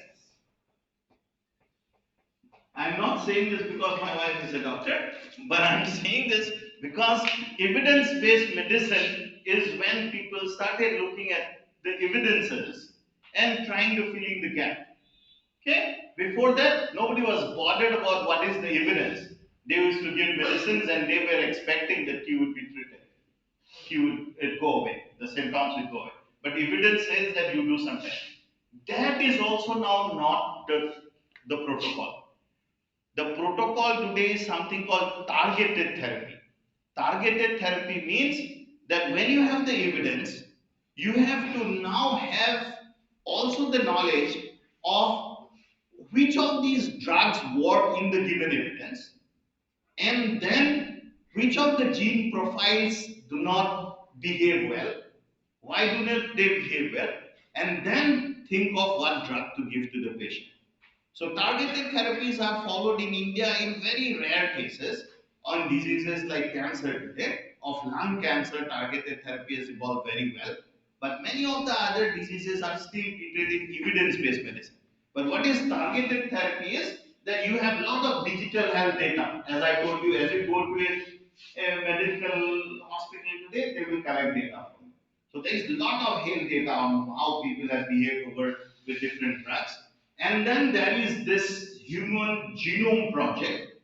I'm not saying this because my wife is a doctor, but I'm saying this because evidence-based medicine is when people started looking at the evidences and trying to fill in the gap. Okay? Before that, nobody was bothered about what is the evidence. They used to give medicines and they were expecting that Q would be treated. Q would go away. The symptoms would go away. But evidence says that you do something. That is also now not the protocol. The protocol today is something called targeted therapy. Targeted therapy means that when you have the evidence, you have to now have also the knowledge of which of these drugs work in the given evidence, and then which of the gene profiles do not behave well, why do not they behave well, and then think of what drug to give to the patient. So targeted therapies are followed in India in very rare cases on diseases like cancer today. Of lung cancer, targeted therapy has evolved very well. But many of the other diseases are still treated in evidence-based medicine. But what is targeted therapy is that you have a lot of digital health data. As I told you, as you go to a medical hospital today, they will collect data from you. So there is a lot of health data on how people have behaved over with different drugs. And then there is this human genome project,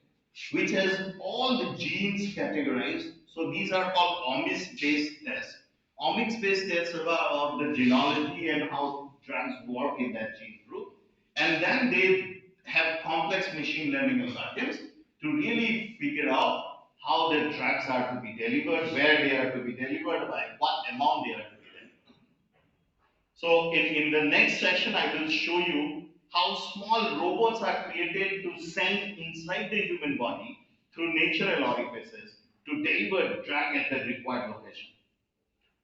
which has all the genes categorized. So these are called omics-based tests. Omics-based tests are about the genealogy and how drugs work in that gene group. And then they have complex machine learning algorithms to really figure out how the drugs are to be delivered, where they are to be delivered, by what amount they are to be delivered. So in the next session, I will show you how small robots are created to send inside the human body through natural orifices to deliver drug at the required location.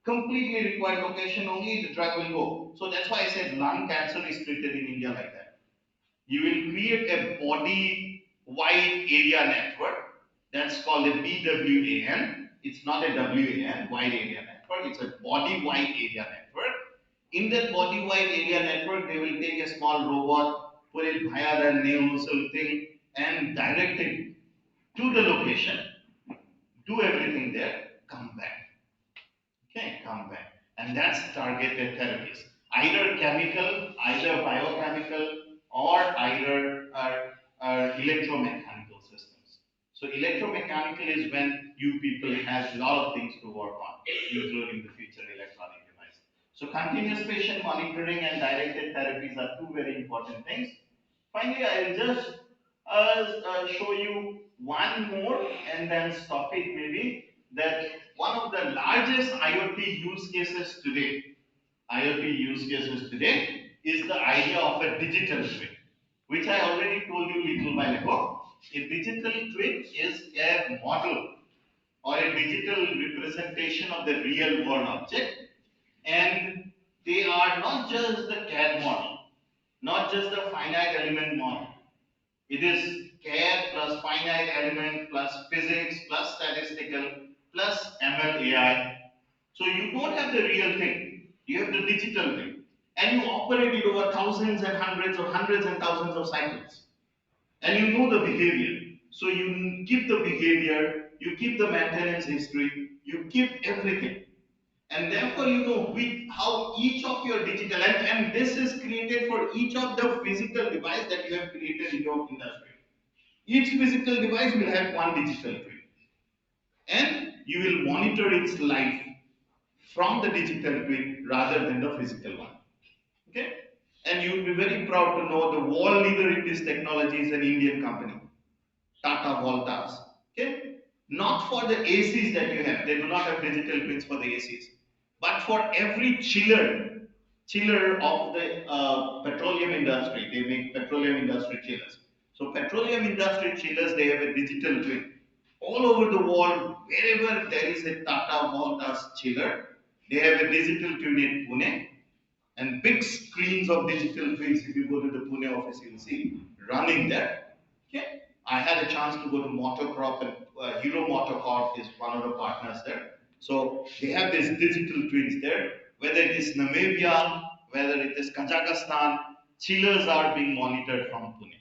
Completely required location, only the drug will go. So that's why I said lung cancer is treated in India like that. You will create a body-wide area network. That's called a BWAN. It's not a WAN, wide area network. It's a body-wide area network. In that body-wide area network, they will take a small robot, put it via the nasal thing, and direct it to the location, do everything there, come back. Okay, come back. And that's targeted therapies. Either chemical, either biochemical, or either electromechanical systems. So So electromechanical is when you people have a lot of things to work on, including the future electronic device. So continuous patient monitoring and directed therapies are two very important things. Finally, I will just show you one more and then stop it maybe. That one of the largest IoT use cases today, is the idea of a digital twin, which I already told you little while ago. A digital twin is a model or a digital representation of the real world object, and they are not just the CAD model, not just the finite element model. It is CAD plus finite element plus physics plus statistical plus ML AI. So you don't have the real thing, you have the digital thing. And you operate it over thousands and hundreds or hundreds and thousands of cycles. And you know the behavior. So you keep the behavior, you keep the maintenance history, you keep everything. And therefore you know how each of your digital, and this is created for each of the physical device that you have created in your industry. Each physical device will have one digital twin, and you will monitor its life from the digital twin rather than the physical one. Okay? And you will be very proud to know the world leader in this technology is an Indian company, Tata Voltas. Okay? Not for the ACs that you have, they do not have digital twins for the ACs, but for every chiller of the petroleum industry, they make petroleum industry chillers. So petroleum industry chillers, they have a digital twin. All over the world, wherever there is a Tata Voltas chiller, they have a digital twin in Pune, and big screens of digital twins. If you go to the Pune office, you'll see running there. Okay, I had a chance to go to Motocrop, and Hero Motocorp is one of the partners there. So they have these digital twins there. Whether it is Namibia, whether it is Kazakhstan, chillers are being monitored from Pune.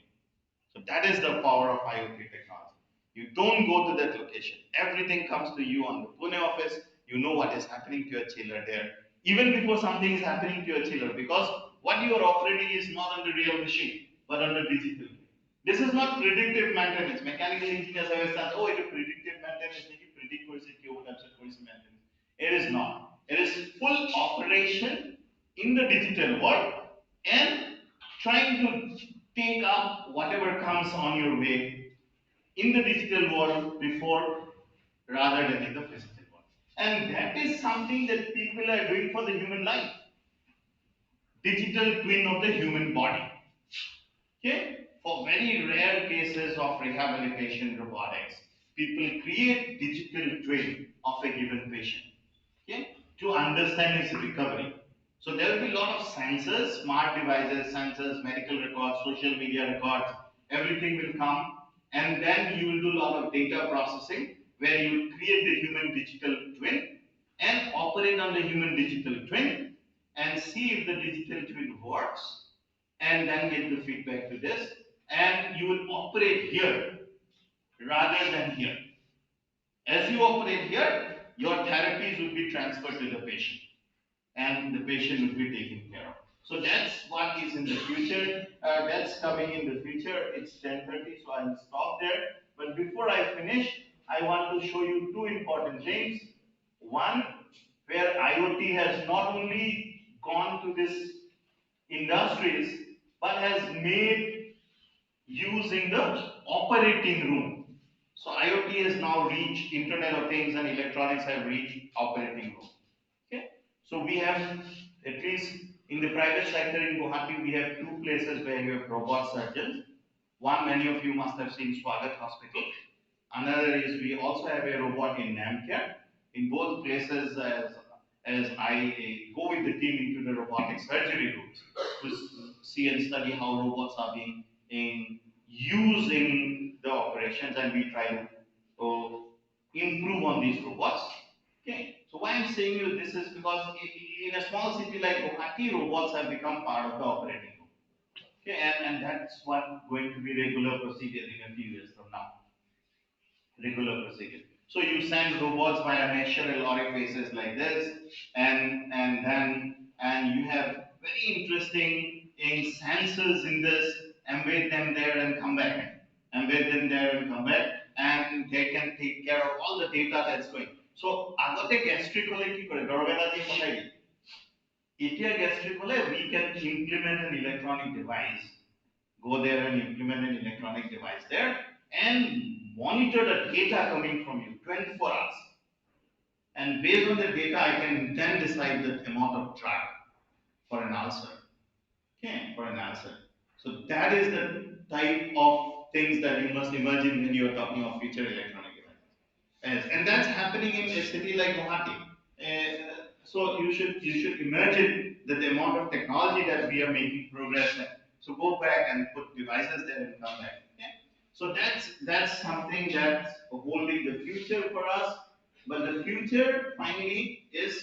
So that is the power of IoT technology. You don't go to that location. Everything comes to you on the Pune office. You know what is happening to your chiller there. Even before something is happening to your chiller, because what you are operating is not on the real machine, but on the digital. This is not predictive maintenance. Mechanical engineers have said, oh, it is predictive maintenance, you predict maintenance. It is not. It is full operation in the digital world and trying to take up whatever comes on your way in the digital world before rather than in the physical world. And that is something that people are doing for the human life. Digital twin of the human body. Okay? For very rare cases of rehabilitation robotics, people create digital twin of a given patient. Okay? To understand its recovery. So there will be a lot of sensors, smart devices, sensors, medical records, social media records, everything will come, and then you will do a lot of data processing where you create the human digital twin and operate on the human digital twin and see if the digital twin works and then get the feedback to this, and you will operate here rather than here. As you operate here, your therapies will be transferred to the patient and the patient will be taken care of. So that's what is in the future. That's coming in the future. It's 10:30, so I'll stop there. But before I finish, I want to show you two important things. One, where IoT has not only gone to these industries, but has made use in the operating room. So IoT has now reached Internet of Things and electronics have reached operating room. Okay, so we have, at least in the private sector in Guwahati, we have two places where you have robot surgeons. One, many of you must have seen Swagat Hospital. Another is we also have a robot in Namcare. In both places, as I go with the team into the robotic surgery rooms to see and study how robots are being used in the operations, and we try to improve on these robots. Okay, so why I'm saying you this is because in a small city like Guwahati, robots have become part of the operating room. Okay, and that's what going to be regular procedure in a few years from now. Regular procedure. So you send robots via natural orifices like this, and you have very interesting sensors in this, embed them there and come back, embed them there and come back, and and they can take care of all the data that's going. So আগতে gastric হলে কি করে দরবেলা দিয়ে পঠাই দিই এতিয়া gastric হলে we can implement an electronic device, go there and implement an electronic device there and monitor the data coming from you 24 hours, and based on the data I can then decide the amount of drug for an ulcer. Okay, for an ulcer. So that is the type of things that you must imagine when you are talking of future electronic devices. Yes, and that's happening in a city like Guwahati. So you should imagine that the amount of technology that we are making progress in. So go back and put devices there and come back. Okay? So that's something that's holding the future for us. But the future finally is,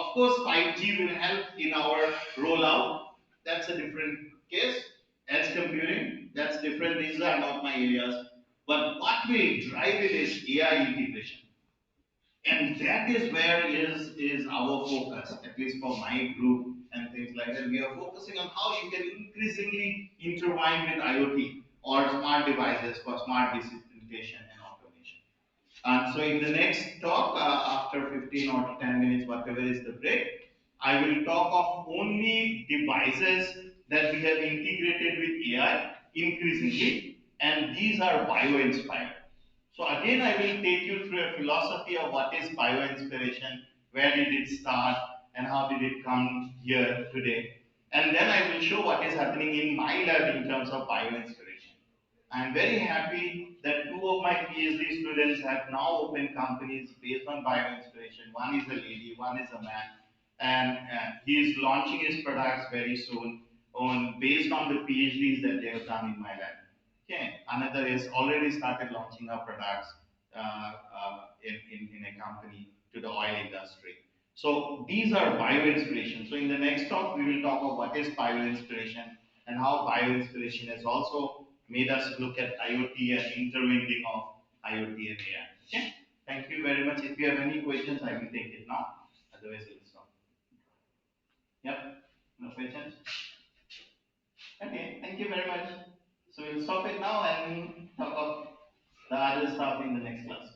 of course, 5G will help in our rollout. That's a different case. Edge computing, that's different. These are not my areas. But what will drive it is AI integration. And that is where is our focus, at least for my group and things like that. We are focusing on how you can increasingly intertwine with IoT or smart devices for smart decision and automation. And so in the next talk, after 15 or 10 minutes, whatever is the break, I will talk of only devices that we have integrated with AI increasingly, and these are bio-inspired. So again, I will take you through a philosophy of what is bio-inspiration, where did it start, and how did it come here today. And then I will show what is happening in my lab in terms of bio-inspiration. I'm very happy that two of my PhD students have now opened companies based on bio-inspiration. One is a lady, one is a man, and he is launching his products very soon on based on the PhDs that they have done in my lab. Okay, another is already started launching our products in a company to the oil industry. So these are bio-inspiration. So in the next talk, we will talk about what is bio-inspiration and how bio-inspiration has also made us look at IoT and interweaving of IoT and AI. Okay, thank you very much. If you have any questions, I will take it now. Otherwise, we'll stop. Yep, no questions. Okay, thank you very much. So we'll stop it now and talk of the other stuff in the next class.